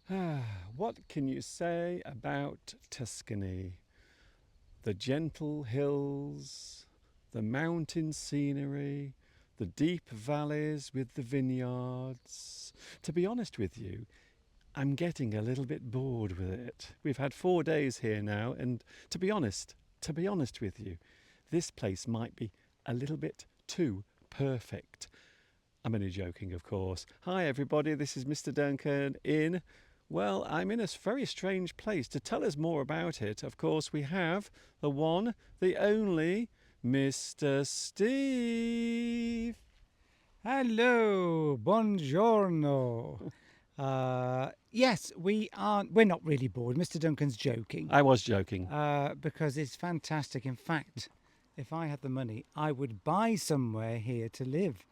What can you say about Tuscany? The gentle hills, the mountain scenery, the deep valleys with the vineyards. To be honest with you, I'm getting a little bit bored with it. We've had 4 days here now, and to be honest with you, this place might be a little bit too perfect. I'm only joking, of course. Hi, everybody. This is Mr. Duncan I'm in a very strange place. To tell us more about it, of course, we have the one, the only, Mr. Steve. Hello, buongiorno. Yes, we aren't. We're not really bored. Mr. Duncan's joking I was joking. because it's fantastic. In fact, if I had the money, I would buy somewhere here to live,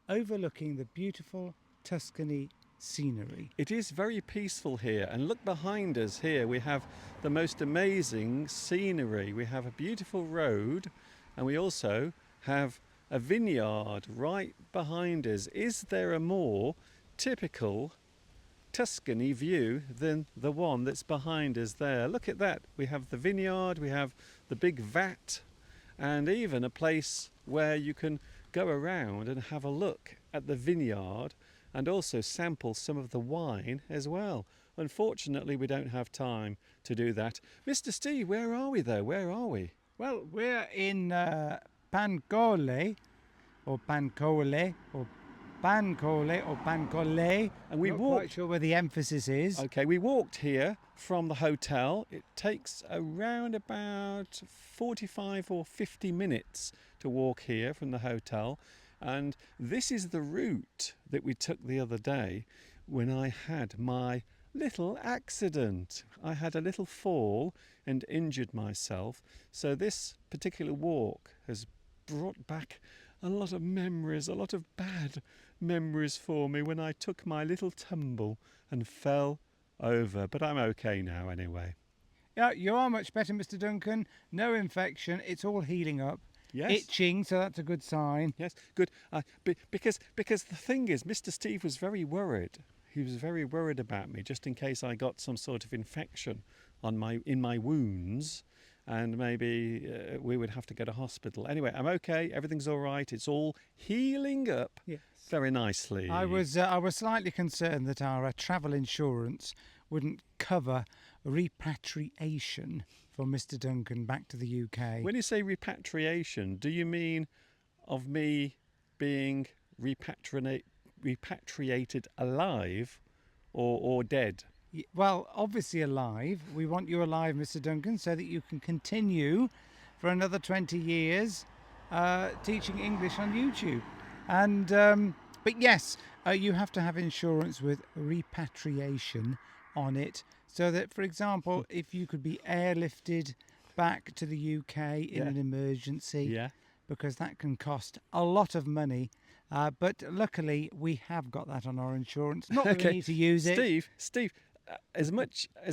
overlooking the beautiful Tuscany scenery. It is very peaceful here, and look behind us here. We have the most amazing scenery. We have a beautiful road, and we also have a vineyard right behind us. Is there a more typical Tuscany view than the one that's behind us there? Look at that. We have the vineyard, we have the big vat, and even a place where you can go around and have a look at the vineyard and also sample some of the wine as well. Unfortunately, we don't have time to do that. Mr. Steve, where are we though? Where are we? Well, we're in Pancole, or Pancole, or Pancole, or Pancole. And we Not walked. quite sure where the emphasis is. Okay, we walked here from the hotel. It takes around about 45 or 50 minutes to walk here from the hotel. And this is the route that we took the other day when I had my little accident. I had a little fall and injured myself. So this particular walk has brought back a lot of memories, a lot of bad memories for me when I took my little tumble and fell over. But I'm okay now anyway. Yeah, you are much better, Mr. Duncan. No infection. It's all healing up. Yes. Itching, so that's a good sign. Yes, good. Because the thing is, Mr. Steve was very worried. He was very worried about me, just in case I got some sort of infection in my wounds, and maybe we would have to go to hospital. Anyway, I'm okay. Everything's all right. It's all healing up Yes. very nicely. I was slightly concerned that our travel insurance wouldn't cover repatriation for Mr. Duncan back to the UK. When you say repatriation, do you mean of me being repatriated alive or dead? Well, obviously alive. We want you alive, Mr. Duncan, so that you can continue for another 20 years teaching English on YouTube. And but yes, you have to have insurance with repatriation on it, so that, for example, if you could be airlifted back to the UK in an emergency, Yeah. because that can cost a lot of money. But luckily, we have got that on our insurance. Not that we need to use it. Steve, as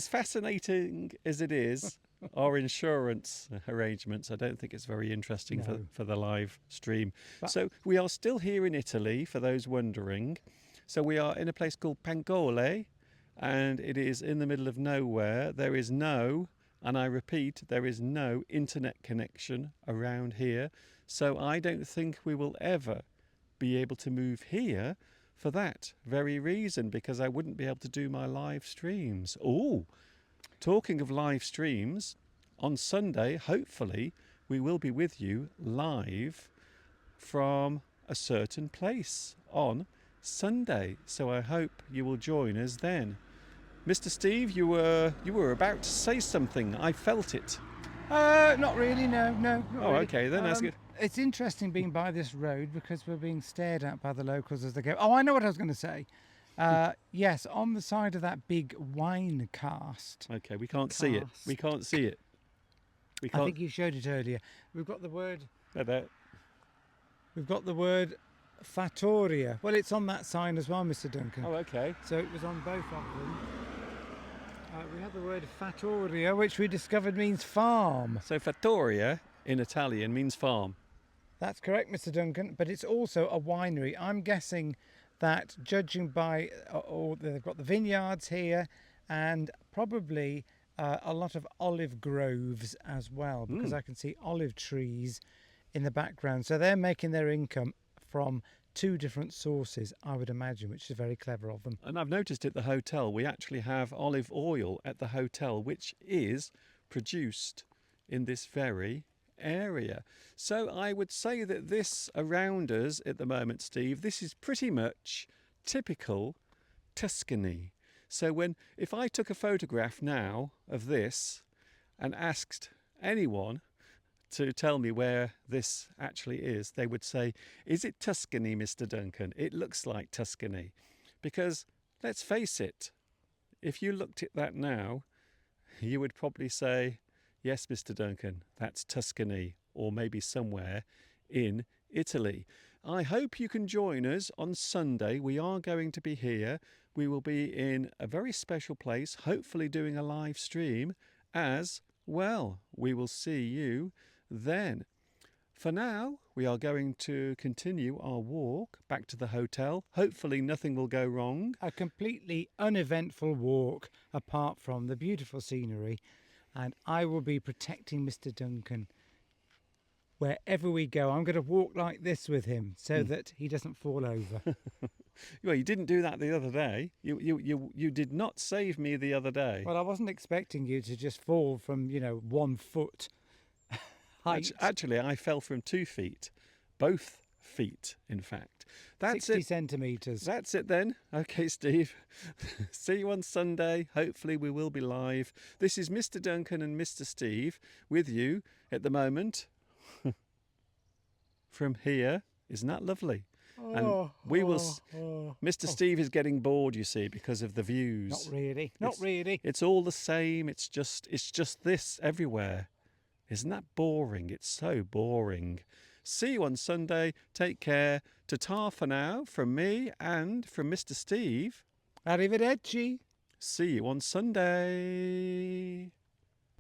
fascinating as it is, our insurance arrangements, I don't think it's very interesting No. for the live stream. But- So we are still here in Italy, for those wondering. So we are in a place called Pancole, and it is in the middle of nowhere. There is no, and I repeat, there is no internet connection around here. So I don't think we will ever be able to move here for that very reason, because I wouldn't be able to do my live streams. Oh, talking of live streams, on Sunday, hopefully, we will be with you live from a certain place on Sunday. So I hope you will join us then. Mr. Steve, you were about to say something. I felt it. Not really, no. Not Oh, really. okay, then that's good. It's interesting being by this road because we're being stared at by the locals as they go. Oh, I know what I was going to say. Yes, on the side of that big wine cast. Okay, we can't see it. Cast. We can't see it. We I can't. think you showed it earlier. We've got the word. There. We've got the word fattoria. Well, it's on that sign as well, Mr. Duncan. Oh, okay. So it was on both of them. We had the word fattoria, which we discovered means farm. So fattoria in Italian means farm. That's correct, Mr. Duncan, but it's also a winery. I'm guessing that judging by all they've got the vineyards here and probably a lot of olive groves as well, because I can see olive trees in the background. So they're making their income from two different sources, I would imagine, which is very clever of them. And I've noticed at the hotel, we actually have olive oil at the hotel, which is produced in this very area. So I would say that this around us at the moment, Steve, this is pretty much typical Tuscany. So if I took a photograph now of this and asked anyone to tell me where this actually is, they would say, "Is it Tuscany, Mr. Duncan? It looks like Tuscany." Because let's face it, if you looked at that now, you would probably say, "Yes, Mr. Duncan, that's Tuscany, or maybe somewhere in Italy." I hope you can join us on Sunday. We are going to be here. We will be in a very special place, hopefully doing a live stream as well. We will see you then. For now, we are going to continue our walk back to the hotel. Hopefully nothing will go wrong. A completely uneventful walk apart from the beautiful scenery, and I will be protecting Mr. Duncan wherever we go. I'm going to walk like this with him so that he doesn't fall over. Well, you didn't do that the other day. You did not save me the other day. Well, I wasn't expecting you to just fall from, 1 foot height. Actually, I fell from 2 feet. Both feet, in fact. That's 60 it. centimetres. That's it then. Okay, Steve. See you on Sunday. Hopefully we will be live. This is Mr. Duncan and Mr. Steve with you at the moment from here. Isn't that lovely? And we will. Mr. Steve is getting bored, you see, because of the views. Not really. Not really. It's all the same. It's just this everywhere. Isn't that boring? It's so boring. See you on Sunday. Take care. Ta-ta for now from me and from Mr. Steve. Arrivederci. See you on Sunday.